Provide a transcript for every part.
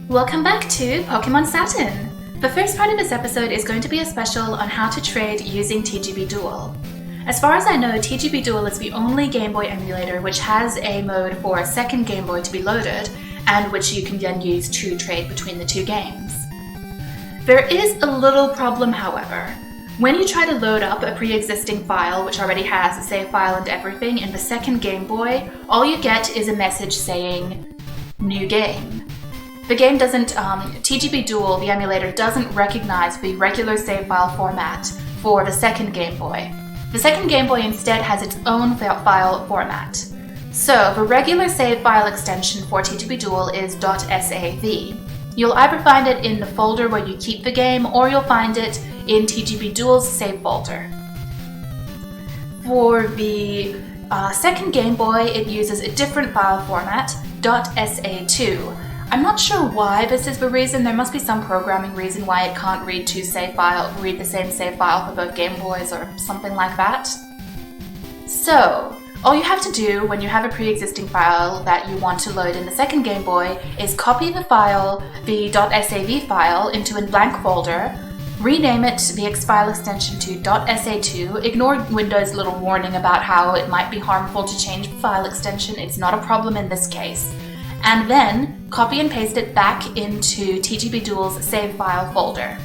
Welcome back to Pokemon Satin! The first part of this episode is going to be a special on how to trade using TGB Dual. As far as I know, TGB Dual is the only Game Boy emulator which has a mode for a second Game Boy to be loaded, and which you can then use to trade between the two games. There is a little problem, however. When you try to load up a pre-existing file which already has a save file and everything in the second Game Boy, all you get is a message saying, "New game." The game doesn't, TGB Dual, the emulator, doesn't recognize the regular save file format for the second Game Boy. The second Game Boy instead has its own file format. So, the regular save file extension for TGB Dual is .sav. You'll either find it in the folder where you keep the game, or you'll find it in TGB Dual's save folder. For the second Game Boy, it uses a different file format, .sa2. I'm not sure why this is the reason. There must be some programming reason why it can't read the same save file for both Game Boys or something like that. So, all you have to do when you have a pre-existing file that you want to load in the second Game Boy is copy the file, the .sav file, into a blank folder, rename it the file extension to .sa2, ignore Windows' little warning about how it might be harmful to change the file extension, it's not a problem in this case, and then copy and paste it back into TGB Dual's save file folder.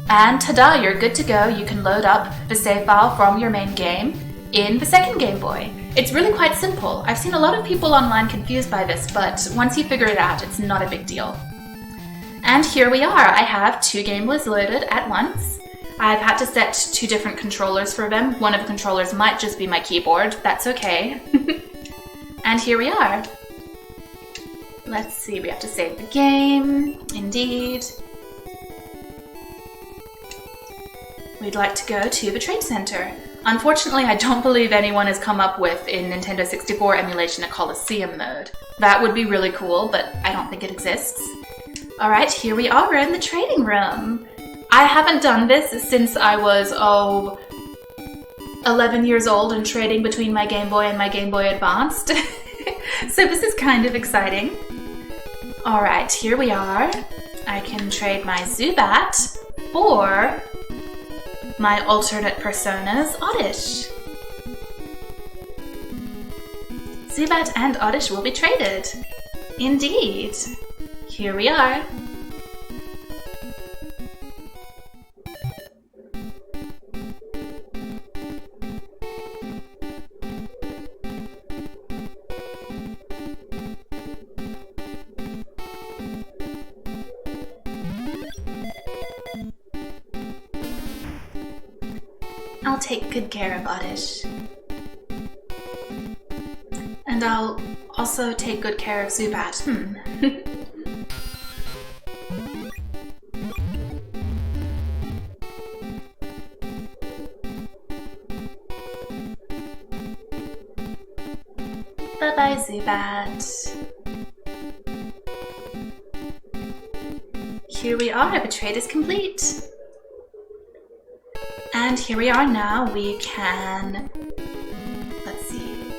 And ta-da, you're good to go. You can load up the save file from your main game in the second Game Boy. It's really quite simple. I've seen a lot of people online confused by this, but once you figure it out, it's not a big deal. And here we are. I have two Game Boys loaded at once. I've had to set two different controllers for them. One of the controllers might just be my keyboard. That's okay. And here we are. Let's see, we have to save the game. Indeed. We'd like to go to the Trade Center. Unfortunately, I don't believe anyone has come up with, in Nintendo 64 emulation, a Coliseum mode. That would be really cool, but I don't think it exists. Alright, here we are in the trading room. I haven't done this since I was, 11 years old and trading between my Game Boy and my Game Boy Advanced. So this is kind of exciting. Alright, here we are. I can trade my Zubat for my alternate personas, Oddish. Zubat and Oddish will be traded. Indeed. Here we are. I'll take good care of Oddish. And I'll also take good care of Zubat. Bye-bye, Zubat. Here we are, the trade is complete. And here we are now, we can, let's see.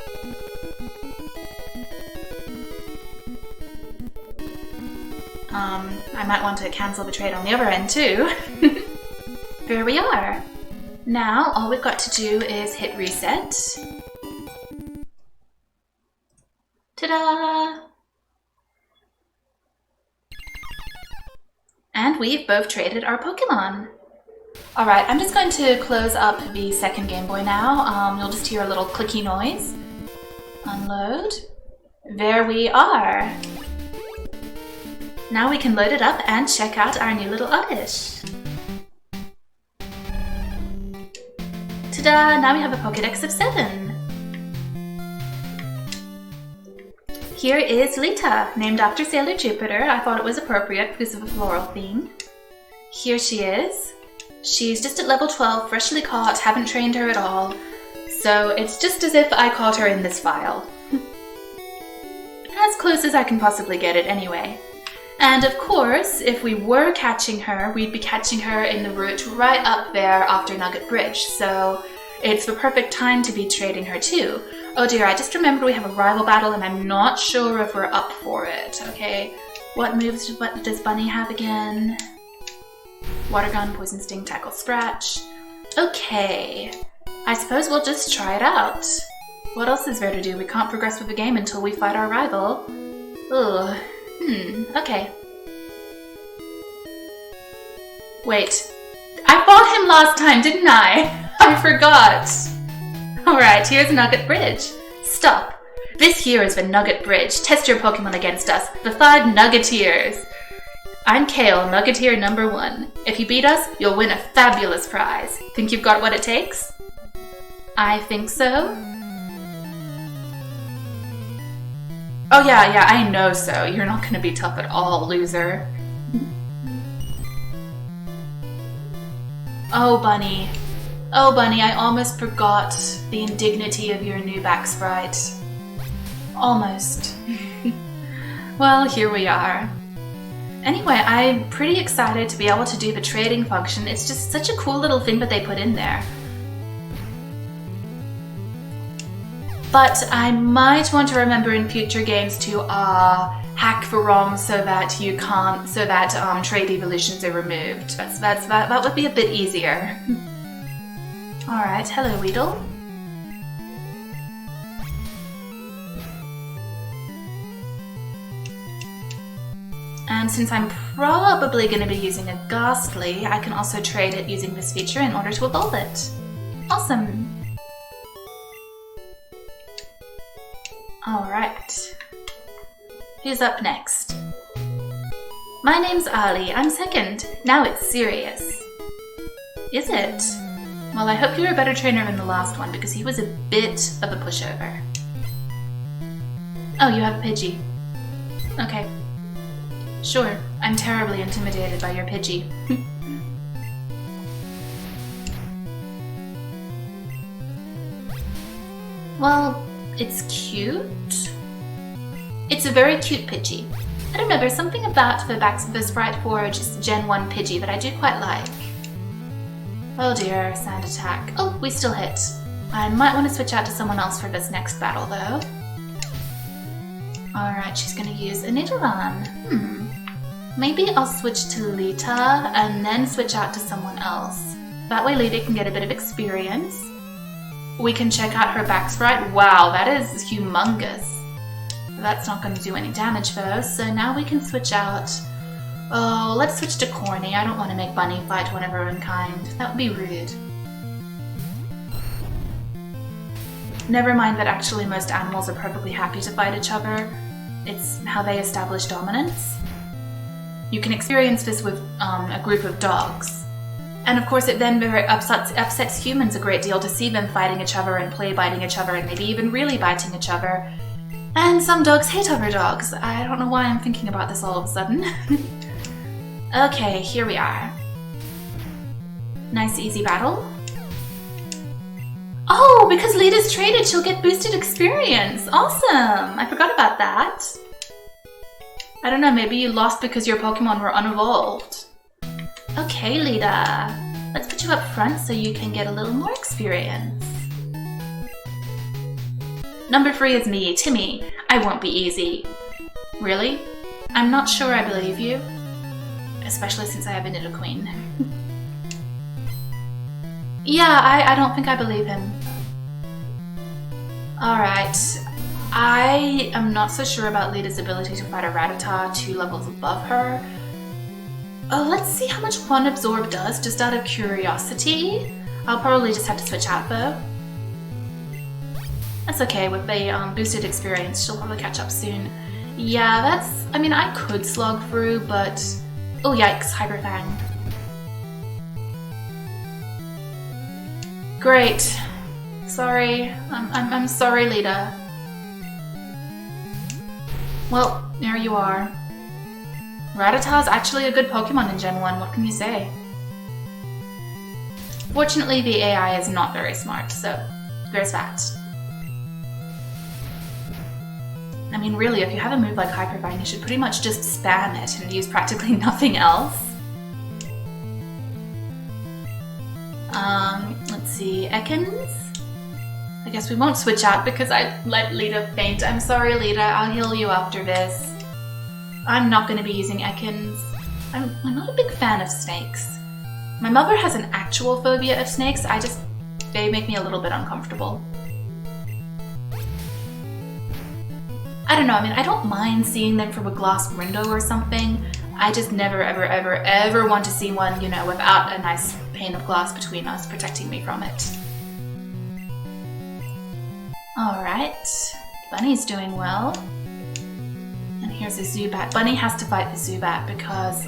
I might want to cancel the trade on the other end too. There we are. Now, all we've got to do is hit reset. Ta-da! And we've both traded our Pokemon. Alright, I'm just going to close up the second Game Boy now. You'll just hear a little clicky noise. Unload. There we are. Now we can load it up and check out our new little Oddish. Ta-da! Now we have a Pokédex of 7. Here is Lita, named after Sailor Jupiter. I thought it was appropriate because of the floral theme. Here she is. She's just at level 12, freshly caught, haven't trained her at all. So it's just as if I caught her in this file. As close as I can possibly get it anyway. And of course, if we were catching her, we'd be catching her in the route right up there after Nugget Bridge, so it's the perfect time to be trading her too. Oh dear, I just remembered we have a rival battle and I'm not sure if we're up for it, okay? What moves does Bunny have again? Water gun, poison sting, tackle, scratch. Okay, I suppose we'll just try it out. What else is there to do? We can't progress with the game until we fight our rival. Ugh. Okay. Wait, I fought him last time, didn't I? I forgot. Alright, here's Nugget Bridge. Stop. This here is the Nugget Bridge. Test your Pokemon against us, the 5 Nuggeteers. I'm Kale, Nuggeteer number 1. If you beat us, you'll win a fabulous prize. Think you've got what it takes? I think so. Oh yeah, I know so. You're not gonna be tough at all, loser. Oh, Bunny. Oh, Bunny, I almost forgot the indignity of your new back sprite. Almost. Well, here we are. Anyway, I'm pretty excited to be able to do the trading function. It's just such a cool little thing that they put in there. But I might want to remember in future games to hack the ROM so that you can't, trade evolutions are removed. That would be a bit easier. All right, hello Weedle. And since I'm probably going to be using a Ghastly, I can also trade it using this feature in order to evolve it. Awesome! Alright. Who's up next? My name's Ali, I'm second. Now it's serious. Is it? Well, I hope you're a better trainer than the last one, because he was a bit of a pushover. Oh, you have a Pidgey. Okay. Sure, I'm terribly intimidated by your Pidgey. Well, it's cute. It's a very cute Pidgey. I don't know, there's something about the sprite for just Gen 1 Pidgey that I do quite like. Oh dear, sand attack. Oh, we still hit. I might want to switch out to someone else for this next battle though. Alright, she's gonna use a Nidoran. Maybe I'll switch to Lita and then switch out to someone else. That way Lita can get a bit of experience. We can check out her back sprite. Wow, that is humongous. That's not going to do any damage though, so now we can switch out. Oh, let's switch to Corny. I don't want to make Bunny fight one of her own kind. That would be rude. Never mind that actually most animals are perfectly happy to fight each other. It's how they establish dominance. You can experience this with a group of dogs. And of course it then upsets humans a great deal to see them fighting each other and play biting each other and maybe even really biting each other. And some dogs hate other dogs. I don't know why I'm thinking about this all of a sudden. Okay, here we are. Nice easy battle. Oh, because Lita's traded, she'll get boosted experience. Awesome! I forgot about that. I don't know, maybe you lost because your Pokemon were unevolved. Okay, Lita. Let's put you up front so you can get a little more experience. Number 3 is me, Timmy. I won't be easy. Really? I'm not sure I believe you. Especially since I have a Nidoqueen. Yeah, I don't think I believe him. Alright. I am not so sure about Lita's ability to fight a Rattata 2 levels above her. Oh, let's see how much One Absorb does, just out of curiosity. I'll probably just have to switch out though. That's okay, with the boosted experience, she'll probably catch up soon. Yeah, that's... I mean, I could slog through, but... Oh yikes, Hyper Fang. Great. Sorry. I'm sorry, Lita. Well, there you are. Rattata is actually a good Pokemon in Gen 1, what can you say? Fortunately, the AI is not very smart, so there's that. I mean, really, if you have a move like Hyper Fang, you should pretty much just spam it and use practically nothing else. Let's see, Ekans? I guess we won't switch out because I let Lita faint. I'm sorry, Lita, I'll heal you after this. I'm not going to be using Ekans. I'm not a big fan of snakes. My mother has an actual phobia of snakes. They make me a little bit uncomfortable. I don't know, I mean, I don't mind seeing them from a glass window or something. I just never, ever, ever, ever want to see one, you know, without a nice pane of glass between us, protecting me from it. Alright, Bunny's doing well. And here's a Zubat. Bunny has to fight the Zubat because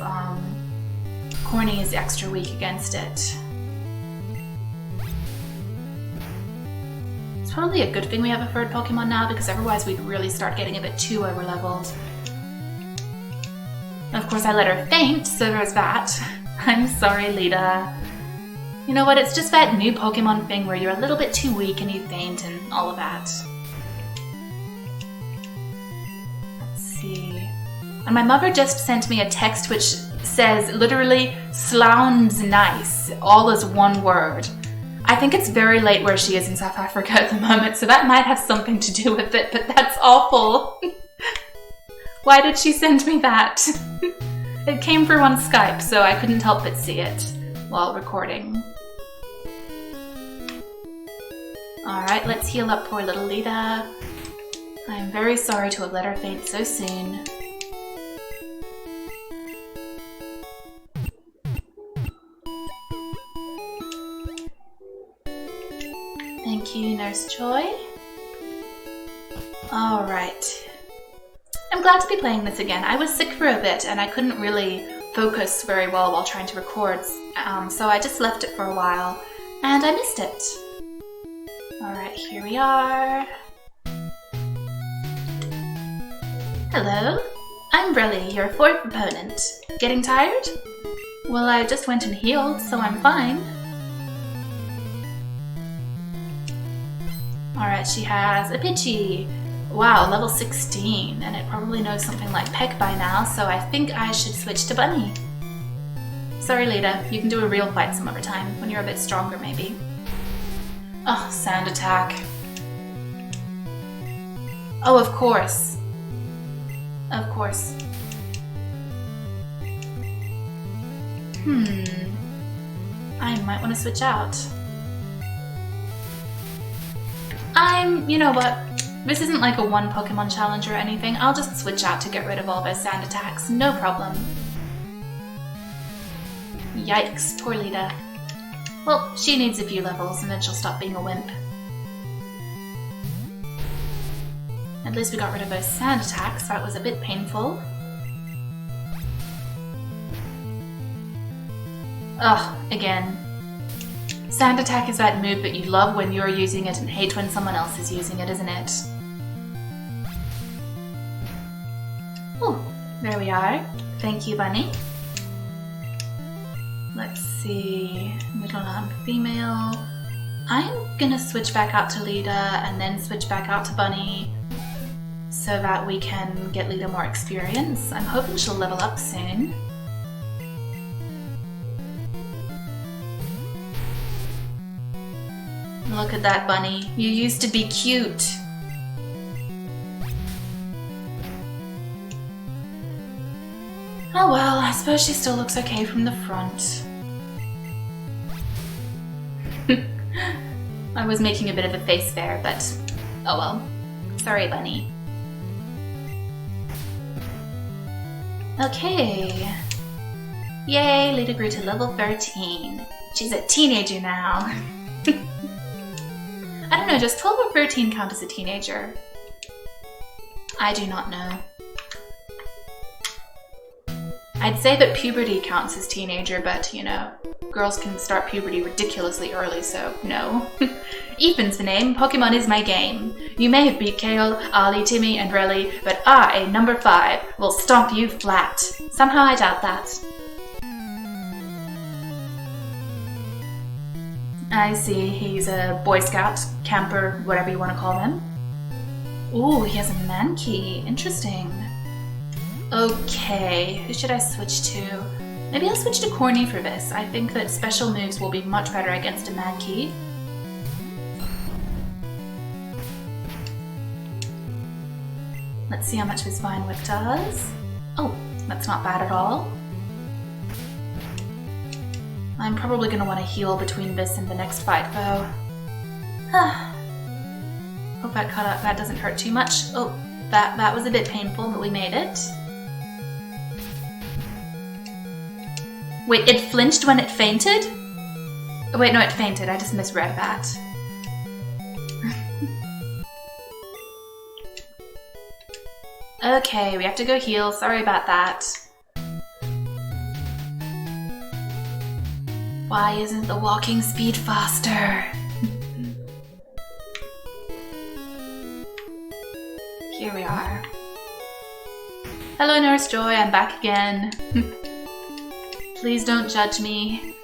Corny is extra weak against it. It's probably a good thing we have a third Pokemon now, because otherwise we'd really start getting a bit too over-leveled. Of course I let her faint, so there's that. I'm sorry, Lita. You know what, it's just that new Pokemon thing where you're a little bit too weak and you faint and all of that. Let's see. And my mother just sent me a text which says, literally, "Slounds nice," all as one word. I think it's very late where she is in South Africa at the moment, so that might have something to do with it, but that's awful. Why did she send me that? It came through on Skype, so I couldn't help but see it while recording. Alright, let's heal up poor little Lita. I'm very sorry to have let her faint so soon. Thank you, Nurse Joy. Alright. I'm glad to be playing this again. I was sick for a bit and I couldn't really focus very well while trying to record, so I just left it for a while and I missed it. Alright, here we are. Hello, I'm Brelly, your fourth opponent. Getting tired? Well, I just went and healed, so I'm fine. Alright, she has a Pidgey. Wow, level 16, and it probably knows something like Peck by now, so I think I should switch to Bunny. Sorry, Lita, you can do a real fight some other time, when you're a bit stronger maybe. Oh, Sand Attack. Oh, of course. Of course. I might want to switch out. You know what? This isn't like a one Pokemon challenge or anything. I'll just switch out to get rid of all those sand attacks. No problem. Yikes, poor Lita. Well, she needs a few levels and then she'll stop being a wimp. At least we got rid of those sand attacks. That was a bit painful. Ugh, again. Sand Attack is that move that you love when you're using it and hate when someone else is using it, isn't it? Oh, there we are. Thank you, Bunny. Let's see. Middle arm female. I'm gonna switch back out to Lita and then switch back out to Bunny so that we can get Lita more experience. I'm hoping she'll level up soon. Look at that, Bunny. You used to be cute. Oh well, I suppose she still looks okay from the front. I was making a bit of a face there, but oh well. Sorry, Bunny. Okay. Yay, Lita grew to level 13. She's a teenager now. I don't know, does 12 or 13 count as a teenager? I do not know. I'd say that puberty counts as teenager, but, you know, girls can start puberty ridiculously early, so no. Ethan's the name, Pokemon is my game. You may have beat Kale, Ollie, Timmy, and Relly, but I, number 5, will stomp you flat. Somehow I doubt that. I see, he's a Boy Scout, camper, whatever you want to call them. Ooh, he has a Mankey. Interesting. Okay, who should I switch to? Maybe I'll switch to Corny for this. I think that special moves will be much better against a Mankey. Let's see how much his Vine Whip does. Oh, that's not bad at all. I'm probably going to want to heal between this and the next fight, though. Hope that doesn't hurt too much. Oh, that was a bit painful, but we made it. Wait, it flinched when it fainted? Oh, wait, no, it fainted. I just misread that. Okay, we have to go heal. Sorry about that. Why isn't the walking speed faster? Here we are. Hello, Nurse Joy. I'm back again. Please don't judge me.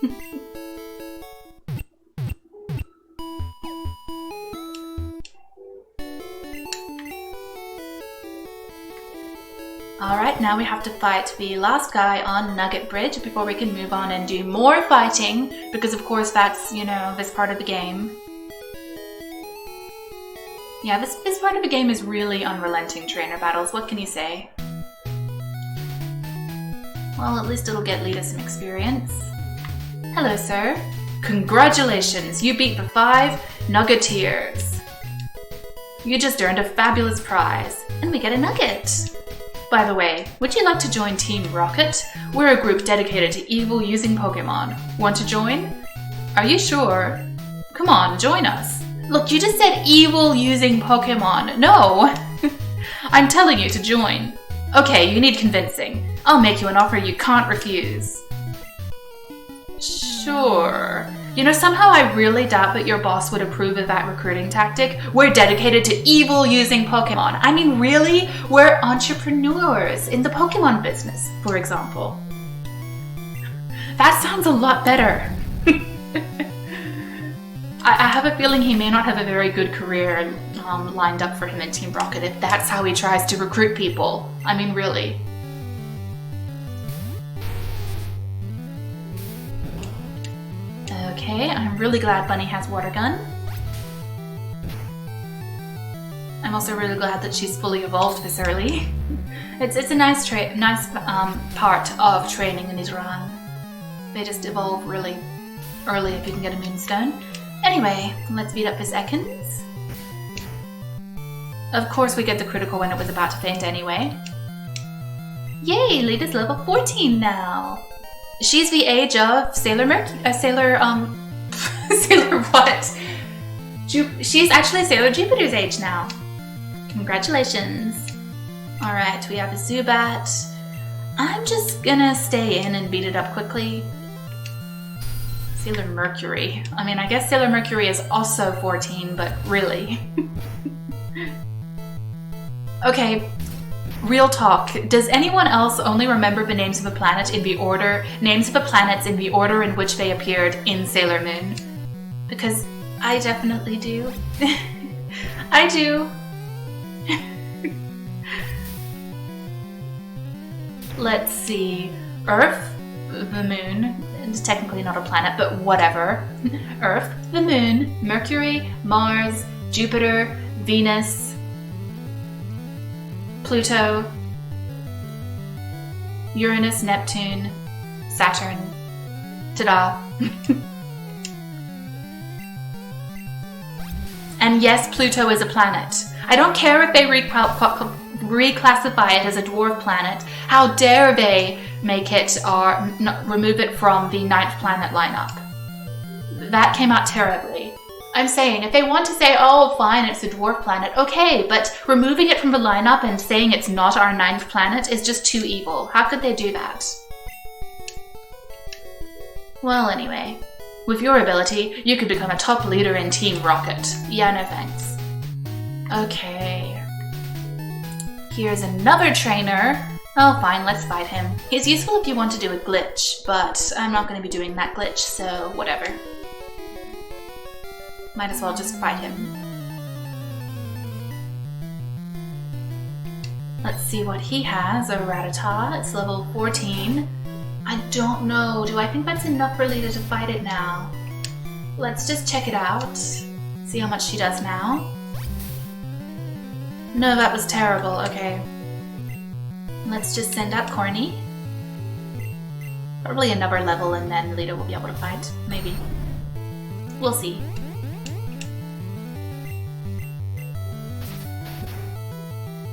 Alright, now we have to fight the last guy on Nugget Bridge before we can move on and do more fighting, because of course that's, you know, this part of the game. Yeah, this part of the game is really unrelenting trainer battles, what can you say? Well, at least it'll get Lita some experience. Hello, sir. Congratulations, you beat the 5 Nuggeteers. You just earned a fabulous prize, and we get a nugget. By the way, would you like to join Team Rocket? We're a group dedicated to evil using Pokemon. Want to join? Are you sure? Come on, join us. Look, you just said evil using Pokemon. No! I'm telling you to join. Okay, you need convincing. I'll make you an offer you can't refuse. Sure. You know, somehow I really doubt that your boss would approve of that recruiting tactic. We're dedicated to evil using Pokemon. I mean, really? We're entrepreneurs in the Pokemon business, for example. That sounds a lot better. I have a feeling he may not have a very good career lined up for him in Team Rocket if that's how he tries to recruit people. I mean, really. Okay, I'm really glad Bunny has Water Gun. I'm also really glad that she's fully evolved this early. It's a nice part of training in Nidoran. They just evolve really early if you can get a Moonstone. Anyway, let's beat up this Ekans. Of course we get the critical when it was about to faint anyway. Yay, Lita's level 14 now! She's the age of Sailor Sailor what? She's actually Sailor Jupiter's age now. Congratulations. Alright, we have a Zubat. I'm just gonna stay in and beat it up quickly. Sailor Mercury. I mean, I guess Sailor Mercury is also 14, but really. Okay. Real talk, does anyone else only remember the names of the planets in the order in which they appeared in Sailor Moon? Because I definitely do. I do. Let's see. Earth, the moon, it's technically not a planet, but whatever. Earth, the moon, Mercury, Mars, Jupiter, Venus, Pluto, Uranus, Neptune, Saturn. Ta-da! And yes, Pluto is a planet. I don't care if they reclassify it as a dwarf planet. How dare they make it or remove it from the 9th planet lineup? That came out terribly. I'm saying, if they want to say, oh, fine, it's a dwarf planet, okay, but removing it from the lineup and saying it's not our 9th planet is just too evil. How could they do that? Well, anyway, with your ability, you could become a top leader in Team Rocket. Yeah, no thanks. Okay. Here's another trainer. Oh, fine, let's fight him. He's useful if you want to do a glitch, but I'm not going to be doing that glitch, so whatever. Might as well just fight him. Let's see what he has. A Rattata. It's level 14. I don't know. Do I think that's enough for Lita to fight it now? Let's just check it out. See how much she does now. No, that was terrible. Okay. Let's just send out Corny. Probably another level and then Lita will be able to fight. Maybe. We'll see.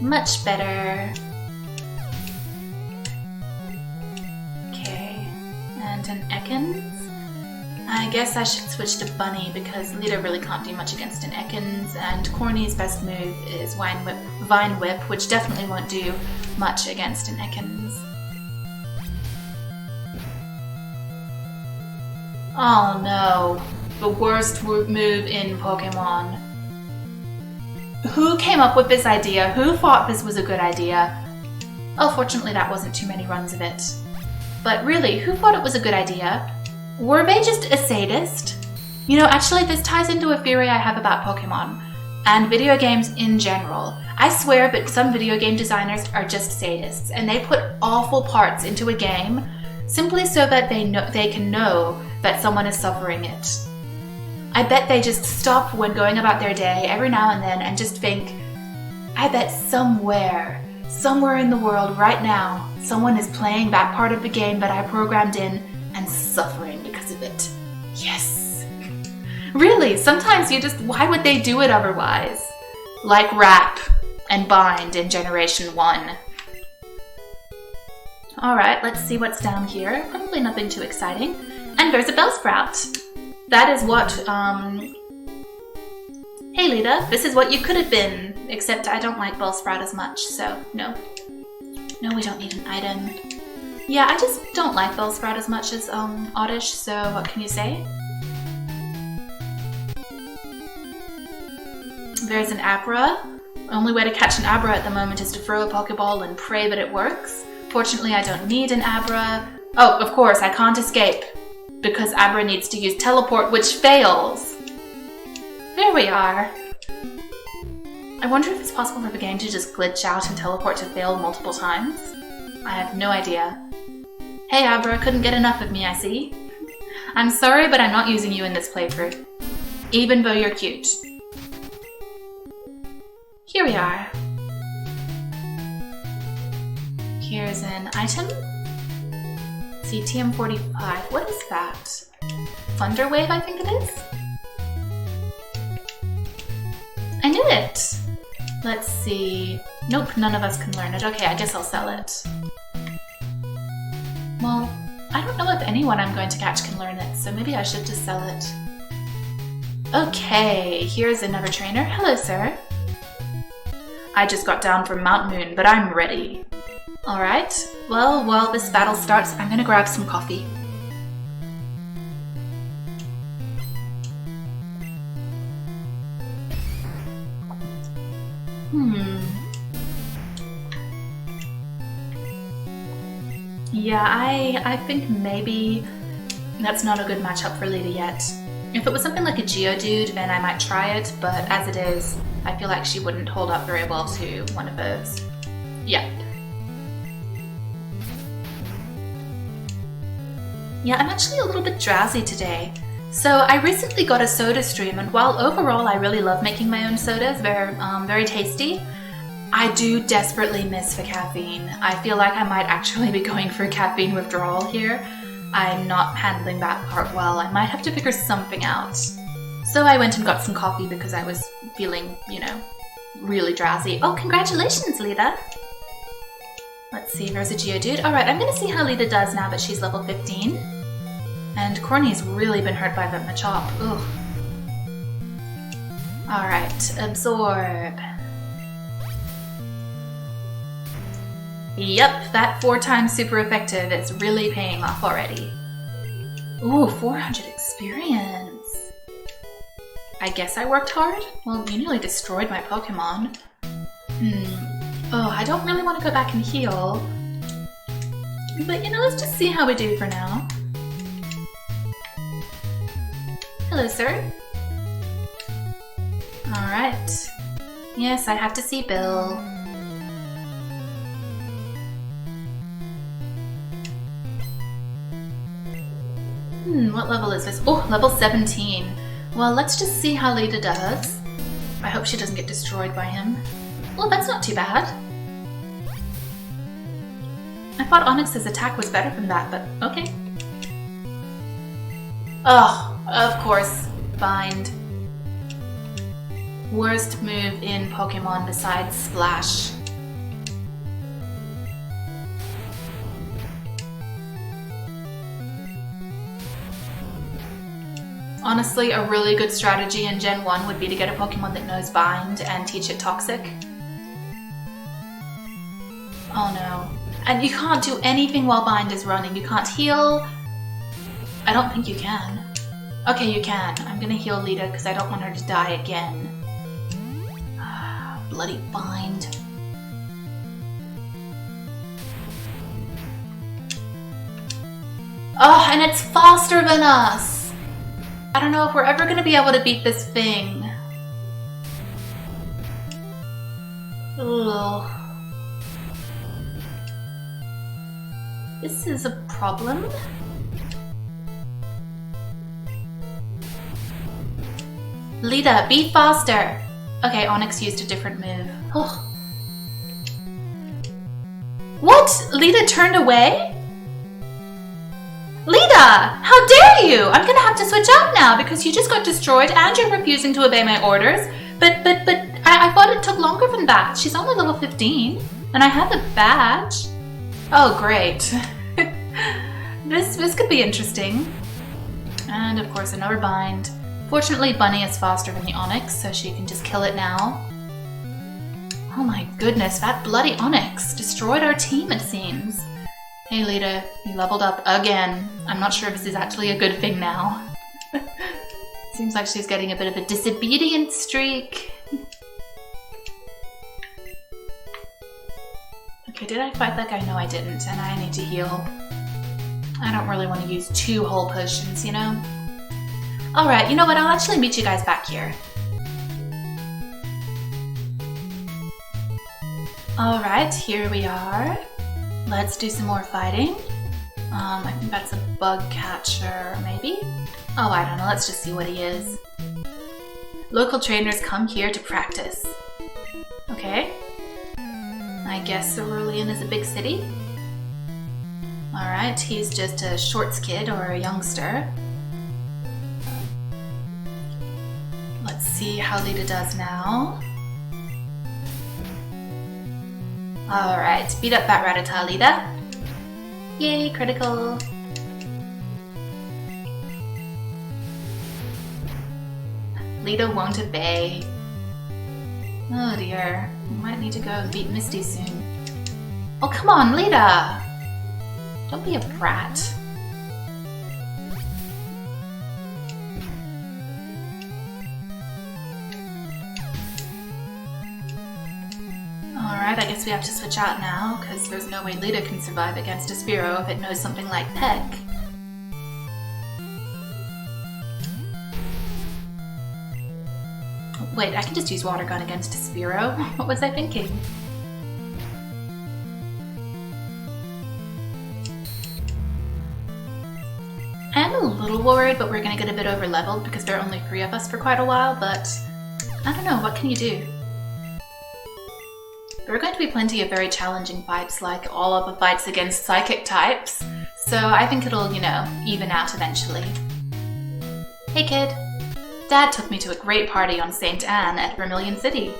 Much better. Okay. And an Ekans. I guess I should switch to Bunny because Lita really can't do much against an Ekans, and Corny's best move is Vine Whip, which definitely won't do much against an Ekans. Oh no, the worst move in Pokemon. Who came up with this idea? Who thought this was a good idea? Oh, fortunately that wasn't too many runs of it. But really, who thought it was a good idea? Were they just a sadist? You know, actually this ties into a theory I have about Pokemon and video games in general. I swear that some video game designers are just sadists and they put awful parts into a game simply so that they can know that someone is suffering it. I bet they just stop when going about their day every now and then and just think, I bet somewhere in the world right now, someone is playing that part of the game that I programmed in and suffering because of it. Yes. Really, sometimes why would they do it otherwise? Like Wrap and Bind in Generation 1. Alright, let's see what's down here. Probably nothing too exciting. And there's a Bellsprout. That is what, Hey Lita, this is what you could have been. Except I don't like Bellsprout as much, so no. No, we don't need an item. Yeah, I just don't like Bellsprout as much as, Oddish, so what can you say? There's an Abra. The only way to catch an Abra at the moment is to throw a Pokeball and pray that it works. Fortunately, I don't need an Abra. Oh, of course, I can't escape. Because Abra needs to use Teleport, which fails. There we are. I wonder if it's possible for the game to just glitch out and teleport to fail multiple times. I have no idea. Hey Abra, couldn't get enough of me, I see. I'm sorry, but I'm not using you in this playthrough. Even though you're cute. Here we are. Here's an item. CTM45. What is that? Thunder Wave, I think it is? I knew it! Let's see. Nope, none of us can learn it. Okay, I guess I'll sell it. Well, I don't know if anyone I'm going to catch can learn it, so maybe I should just sell it. Okay, here's another trainer. Hello, sir. I just got down from Mount Moon, but I'm ready. Alright, well, while this battle starts, I'm gonna grab some coffee. Yeah, I think maybe that's not a good matchup for Lita yet. If it was something like a Geodude, then I might try it, but as it is, I feel like she wouldn't hold up very well to one of those. Yeah. Yeah, I'm actually a little bit drowsy today. So I recently got a soda stream, and while overall I really love making my own sodas, they're very tasty, I do desperately miss the caffeine. I feel like I might actually be going for caffeine withdrawal here. I'm not handling that part well. I might have to figure something out. So I went and got some coffee because I was feeling, you know, really drowsy. Oh, congratulations, Lita! Let's see, there's a Geodude. Alright, I'm gonna see how Lita does now that she's level 15. And Corny's really been hurt by the Machop. Ugh. Alright, absorb. Yep, that 4x super effective is really paying off already. Ooh, 400 experience. I guess I worked hard? Well, you nearly destroyed my Pokemon. Oh, I don't really want to go back and heal. But you know, let's just see how we do for now. Hello, sir. Alright. Yes, I have to see Bill. What level is this? Oh, level 17. Well, let's just see how Lita does. I hope she doesn't get destroyed by him. Well, that's not too bad. I thought Onyx's attack was better than that, but okay. Oh, of course. Bind. Worst move in Pokemon besides Splash. Honestly, a really good strategy in Gen 1 would be to get a Pokemon that knows Bind and teach it Toxic. Oh no. And you can't do anything while Bind is running. You can't heal. I don't think you can. Okay, you can. I'm gonna heal Lita because I don't want her to die again. Bloody Bind. Oh, and it's faster than us! I don't know if we're ever gonna be able to beat this thing. Ugh. This is a problem. Lita, be faster! Okay, Onyx used a different move. Oh. What? Lita turned away? Lita! How dare you! I'm gonna have to switch out now because you just got destroyed and you're refusing to obey my orders. But I thought it took longer than that. She's only level 15 and I have the badge. Oh, great. This could be interesting. And of course another bind. Fortunately, Bunny is faster than the Onyx, so she can just kill it now. Oh my goodness, that bloody Onyx destroyed our team, it seems. Hey Lita, you leveled up again. I'm not sure if this is actually a good thing now. Seems like she's getting a bit of a disobedient streak. Okay, did I fight that guy? No, I didn't, and I need to heal. I don't really want to use 2 whole potions, you know? Alright, you know what? I'll actually meet you guys back here. Alright, here we are. Let's do some more fighting. I think that's a bug catcher, maybe? Oh, I don't know. Let's just see what he is. Local trainers come here to practice. Okay. I guess Cerulean is a big city. Alright, he's just a shorts kid or a youngster. Let's see how Lita does now. Alright, beat up that Rattata, Lita. Yay, critical. Lita won't obey. Oh dear, we might need to go and beat Misty soon. Oh come on, Lita! Don't be a brat. Alright, I guess we have to switch out now, because there's no way Lita can survive against a Spearow if it knows something like Peck. Wait, I can just use Water Gun against a Spearow? What was I thinking? I'm a little worried, but we're gonna get a bit over leveled because there are only 3 of us for quite a while, but I don't know, what can you do? There are going to be plenty of very challenging fights, like all of the fights against psychic types, so I think it'll, you know, even out eventually. Hey kid! Dad took me to a great party on St. Anne at Vermilion City.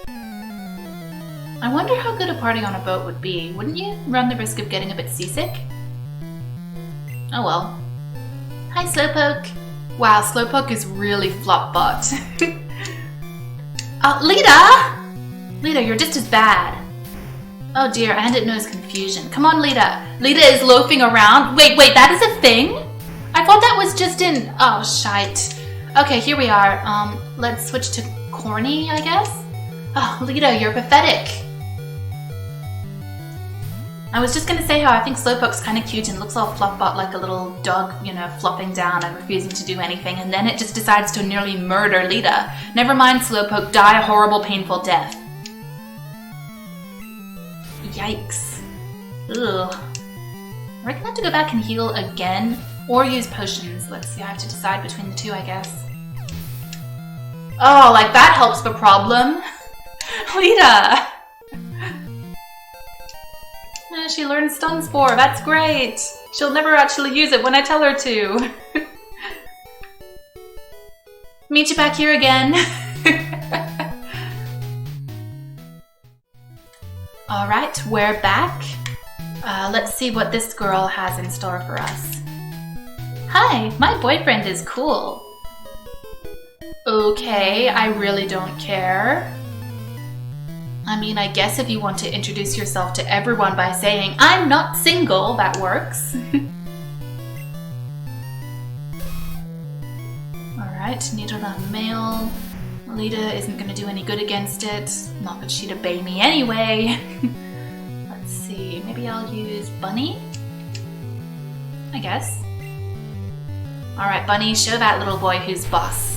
I wonder how good a party on a boat would be, wouldn't you? Run the risk of getting a bit seasick? Oh well. Hi Slowpoke! Wow, Slowpoke is really flop-bot. Lita! Lita, you're just as bad. Oh dear, and it knows confusion. Come on, Lita. Lita is loafing around. Wait, that is a thing? I thought that was just in... Oh, shite. Okay, here we are. Let's switch to Corny, I guess? Oh, Lita, you're pathetic. I was just gonna say how I think Slowpoke's kind of cute and looks all flop-bot like a little dog, you know, flopping down and refusing to do anything, and then it just decides to nearly murder Lita. Never mind, Slowpoke, die a horrible, painful death. Yikes. Ugh. We're gonna have to go back and heal again, or use potions. Let's see, I have to decide between the 2, I guess. Oh, like that helps the problem. Lita! She learned Stun Spore, that's great! She'll never actually use it when I tell her to. Meet you back here again. Alright, we're back. Let's see what this girl has in store for us. Hi, my boyfriend is cool. Okay, I really don't care. I mean, I guess if you want to introduce yourself to everyone by saying, I'm not single, that works. Alright, Nidoran male. Lita isn't going to do any good against it. Not that she'd obey me anyway. Let's see, maybe I'll use Bunny? I guess. Alright, Bunny, show that little boy who's boss.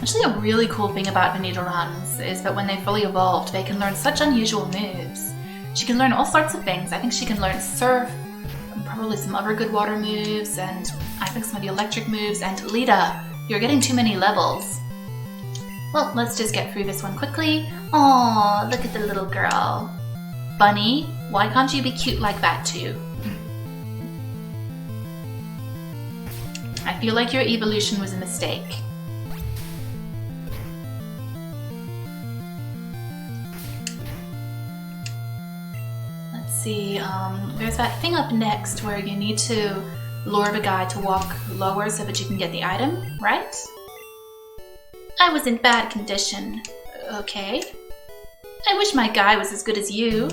Actually, a really cool thing about the Nidorans is that when they fully evolved, they can learn such unusual moves. She can learn all sorts of things. I think she can learn Surf, and probably some other good water moves, and I think some of the electric moves, and Lita, you're getting too many levels. Well, let's just get through this one quickly. Aww, look at the little girl. Bunny, why can't you be cute like that too? I feel like your evolution was a mistake. See, there's that thing up next where you need to lure the guy to walk lower so that you can get the item, right? I was in bad condition. Okay. I wish my guy was as good as you.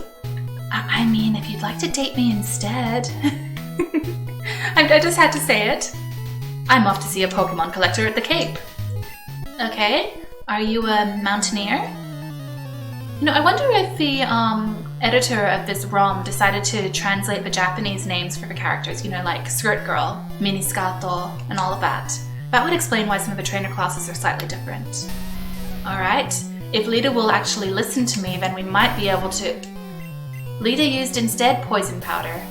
I mean, if you'd like to date me instead. I just had to say it. I'm off to see a Pokemon collector at the Cape. Okay. Are you a mountaineer? You know, I wonder if the, editor of this ROM decided to translate the Japanese names for the characters, you know, like Skirt Girl, Miniscato, and all of that. That would explain why some of the trainer classes are slightly different. Alright, if Lita will actually listen to me, then we might be able to... Lita used instead poison powder.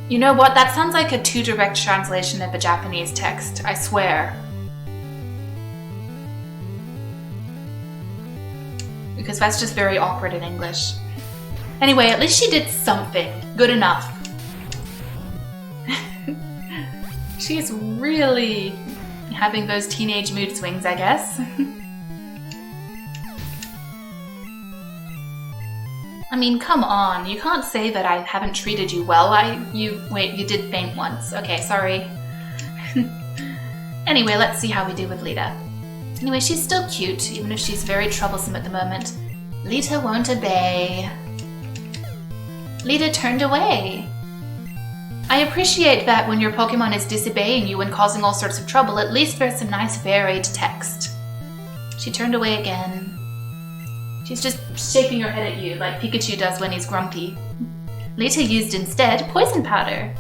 You know what, that sounds like a too direct translation of the Japanese text, I swear. Because that's just very awkward in English. Anyway, at least she did something. Good enough. She's really having those teenage mood swings, I guess. I mean, come on. You can't say that I haven't treated you well. Wait, you did faint once. Okay, sorry. Anyway, let's see how we do with Lita. Anyway, she's still cute, even if she's very troublesome at the moment. Lita won't obey. Lita turned away. I appreciate that when your Pokemon is disobeying you and causing all sorts of trouble, at least there's some nice varied text. She turned away again. She's just shaking her head at you like Pikachu does when he's grumpy. Lita used instead poison powder.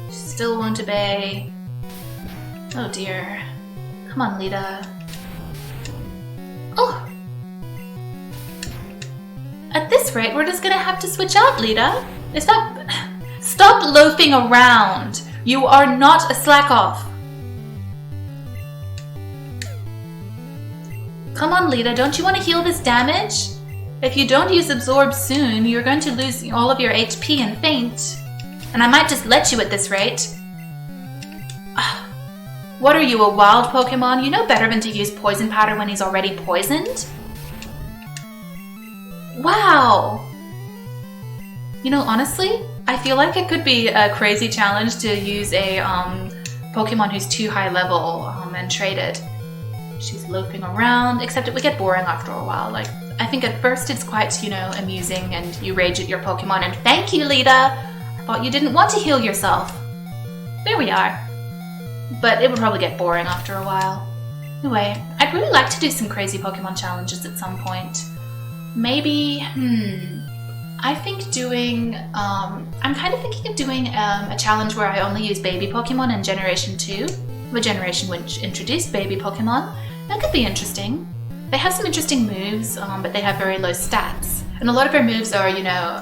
She still won't obey. Oh dear. Come on, Lita. Oh! At this rate, we're just gonna have to switch out, Lita. Is that... Stop loafing around! You are not a slack-off! Come on, Lita, don't you want to heal this damage? If you don't use Absorb soon, you're going to lose all of your HP and faint. And I might just let you at this rate. What are you, a wild Pokemon? You know better than to use poison powder when he's already poisoned? Wow! You know, honestly, I feel like it could be a crazy challenge to use a Pokemon who's too high level and traded. She's loafing around, except it would get boring after a while. Like, I think at first it's quite, you know, amusing and you rage at your Pokemon and thank you, Lita! I thought you didn't want to heal yourself. There we are. But it would probably get boring after a while. Anyway, I'd really like to do some crazy Pokemon challenges at some point. Maybe, I think doing, I'm kind of thinking of doing a challenge where I only use baby Pokemon in Generation 2, the generation which introduced baby Pokemon. That could be interesting. They have some interesting moves, but they have very low stats. And a lot of their moves are, you know,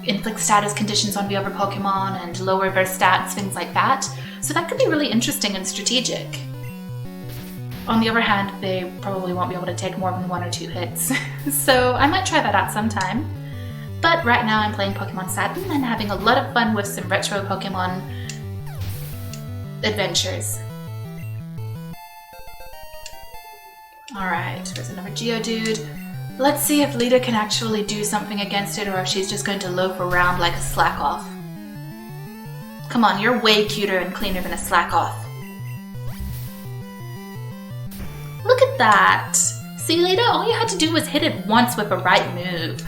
inflict status conditions on the other Pokemon and lower their stats, things like that. So that could be really interesting and strategic. On the other hand, they probably won't be able to take more than 1 or 2 hits, so I might try that out sometime. But right now I'm playing Pokemon Satin and having a lot of fun with some retro Pokemon adventures. Alright, there's another Geodude. Let's see if Lita can actually do something against it or if she's just going to loaf around like a slack-off. Come on, you're way cuter and cleaner than a slack-off. Look at that! See, Lita, all you had to do was hit it once with the right move.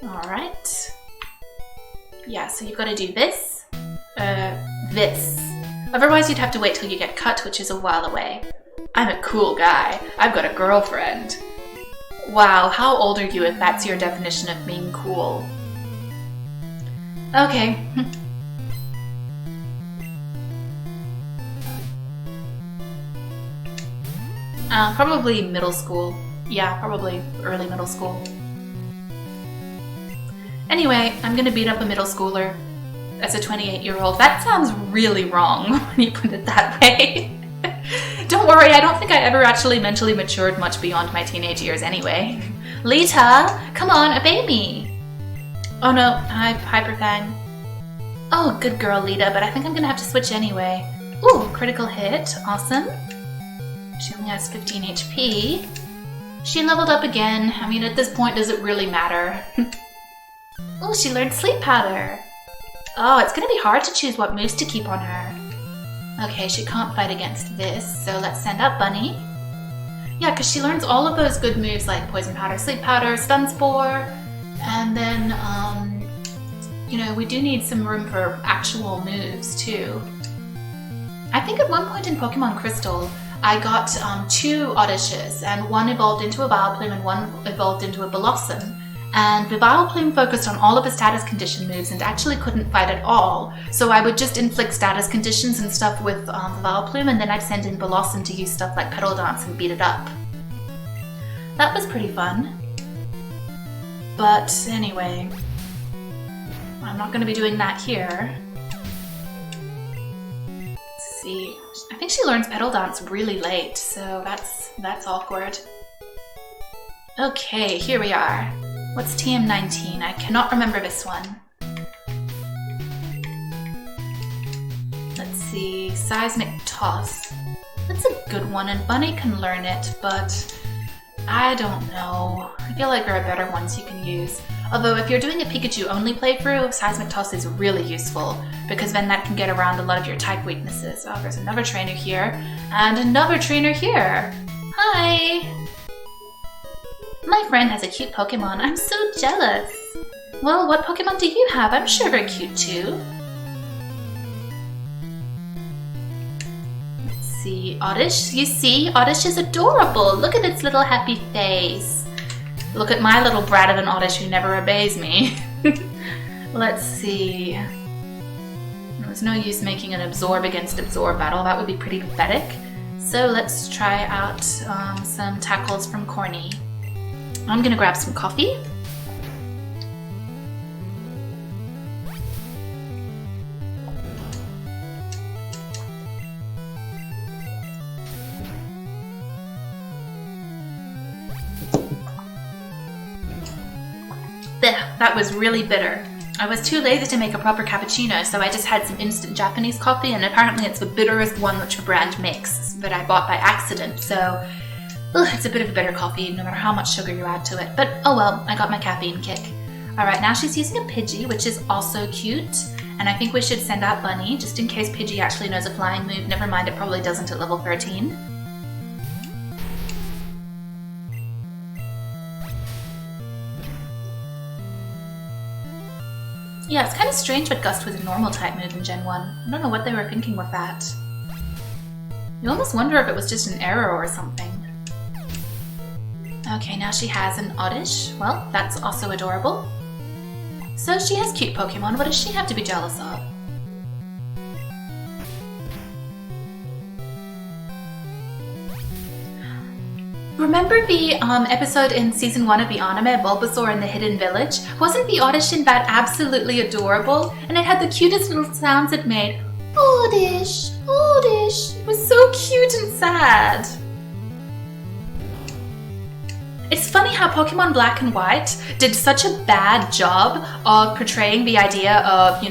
Alright. Yeah, so you've got to do this. This. Otherwise you'd have to wait till you get cut, which is a while away. I'm a cool guy. I've got a girlfriend. Wow, how old are you if that's your definition of being cool? Okay. Probably middle school. Yeah, probably early middle school. Anyway, I'm gonna beat up a middle schooler as a 28-year-old. That sounds really wrong when you put it that way. Don't worry, I don't think I ever actually mentally matured much beyond my teenage years anyway. Lita, come on, obey me. Oh no, hi, Hyperfang. Oh, good girl, Lita, but I think I'm gonna have to switch anyway. Ooh, critical hit, awesome. She only has 15 HP. She leveled up again. I mean, at this point, does it really matter? Oh, she learned Sleep Powder. Oh, it's gonna be hard to choose what moves to keep on her. Okay, she can't fight against this, so let's send out Bunny. Yeah, because she learns all of those good moves like Poison Powder, Sleep Powder, Stun Spore, and then, you know, we do need some room for actual moves too. I think at one point in Pokemon Crystal, I got 2 Oddishes, and one evolved into a Vileplume and one evolved into a Blossom. And the Vileplume focused on all of the status condition moves and actually couldn't fight at all. So I would just inflict status conditions and stuff with the Vileplume, and then I'd send in Blossom to use stuff like Petal Dance and beat it up. That was pretty fun. But anyway, I'm not going to be doing that here. Let's see. I think she learns Petal Dance really late, so that's awkward. Okay, here we are. What's TM19? I cannot remember this one. Let's see, Seismic Toss. That's a good one, and Bunny can learn it, but I don't know. I feel like there are better ones you can use. Although if you're doing a Pikachu-only playthrough, Seismic Toss is really useful, because then that can get around a lot of your type weaknesses. Oh, there's another trainer here, and another trainer here. Hi! My friend has a cute Pokemon. I'm so jealous. Well, what Pokemon do you have? I'm sure they're cute too. Let's see, Oddish. You see, Oddish is adorable. Look at its little happy face. Look at my little brat of an Oddish who never obeys me. Let's see. There's no use making an Absorb against Absorb battle. That would be pretty pathetic. So let's try out some tackles from Corny. I'm gonna grab some coffee. That was really bitter. I was too lazy to make a proper cappuccino, so I just had some instant Japanese coffee, and apparently it's the bitterest one which the brand makes that I bought by accident, so it's a bit of a bitter coffee, no matter how much sugar you add to it. But oh well, I got my caffeine kick. Alright, now she's using a Pidgey, which is also cute. And I think we should send out Bunny, just in case Pidgey actually knows a flying move. Never mind, it probably doesn't at level 13. Yeah, it's kind of strange that Gust was a normal type move in Gen 1. I don't know what they were thinking with that. You almost wonder if it was just an error or something. Okay, now she has an Oddish. Well, that's also adorable. So she has cute Pokemon. What does she have to be jealous of? Remember the episode in season 1 of the anime, Bulbasaur and the Hidden Village? Wasn't the audition bat absolutely adorable? And it had the cutest little sounds it made. Oddish, oddish. It was so cute and sad. It's funny how Pokemon Black and White did such a bad job of portraying the idea of,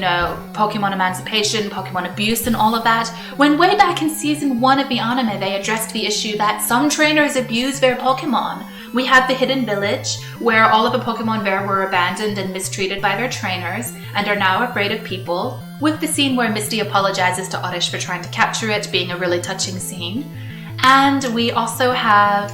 Pokemon emancipation, Pokemon abuse and all of that, when way back in season 1 of the anime they addressed the issue that some trainers abuse their Pokemon. We have the Hidden Village, where all of the Pokemon there were abandoned and mistreated by their trainers and are now afraid of people, with the scene where Misty apologizes to Oddish for trying to capture it being a really touching scene. And we also have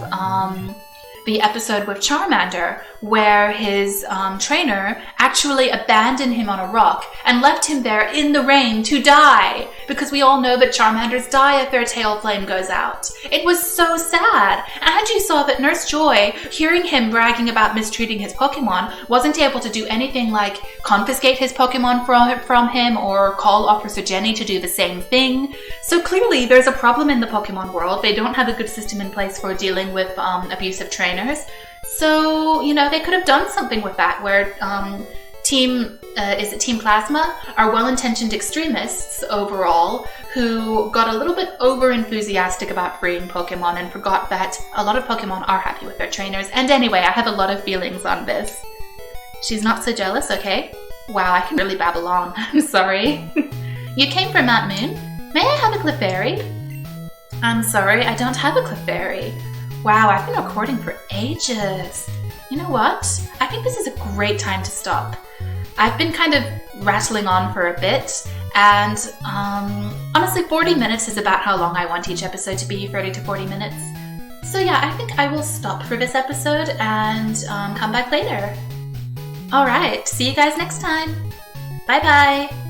the episode with Charmander, where his trainer actually abandoned him on a rock and left him there in the rain to die, because we all know that Charmanders die if their tail flame goes out. It was so sad. And you saw that Nurse Joy, hearing him bragging about mistreating his Pokemon, wasn't able to do anything like confiscate his Pokemon from him or call Officer Jenny to do the same thing. So clearly there's a problem in the Pokemon world. They don't have a good system in place for dealing with abusive trainers. So, they could have done something with that, where Team Plasma are well-intentioned extremists overall who got a little bit over-enthusiastic about freeing Pokemon and forgot that a lot of Pokemon are happy with their trainers. And anyway, I have a lot of feelings on this. She's not so jealous, okay? Wow, I can really babble on. I'm sorry. You came from Mount Moon? May I have a Clefairy? I'm sorry, I don't have a Clefairy. Wow, I've been recording for ages. You know what? I think this is a great time to stop. I've been kind of rattling on for a bit, and honestly 40 minutes is about how long I want each episode to be, 30 to 40 minutes. So yeah, I think I will stop for this episode and come back later. Alright, see you guys next time. Bye bye!